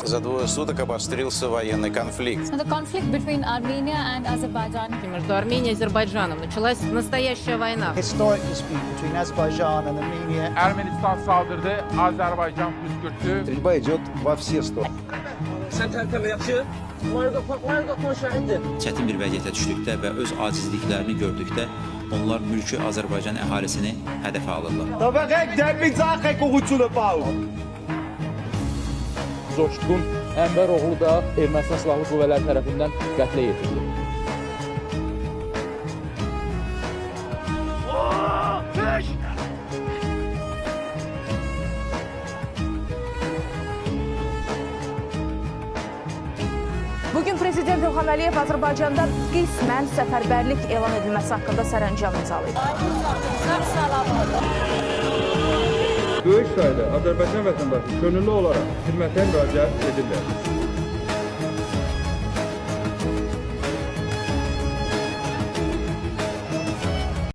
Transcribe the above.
За двое суток обострился военный конфликт. The conflict between Armenia and Azerbaijan. Между Арменией и Азербайджаном началась настоящая война. Historic dispute between Azerbaijan and Armenia. Ermenistan saldırdı, Azerbaycan püskürttü. Стрельба идет во все стороны. Çətin bir vəziyyətə düşdükdə və öz acizliklərini gördükdə onlar mülki Azərbaycan əhalisini hədəfə alırlar. Coşqun Ənvəroğlu da Ermənistan Silahlı Qüvvələri tərəfindən qətlə yetirildi. Bugün Prezident İlham Əliyev Azərbaycanda qismən səfərbərlik elan edilməsi haqqında sərəncam imzalayıb. Böyük sayıda Azərbaycan vətəndaşı könüllü olaraq xidmətə müraciət edirlər.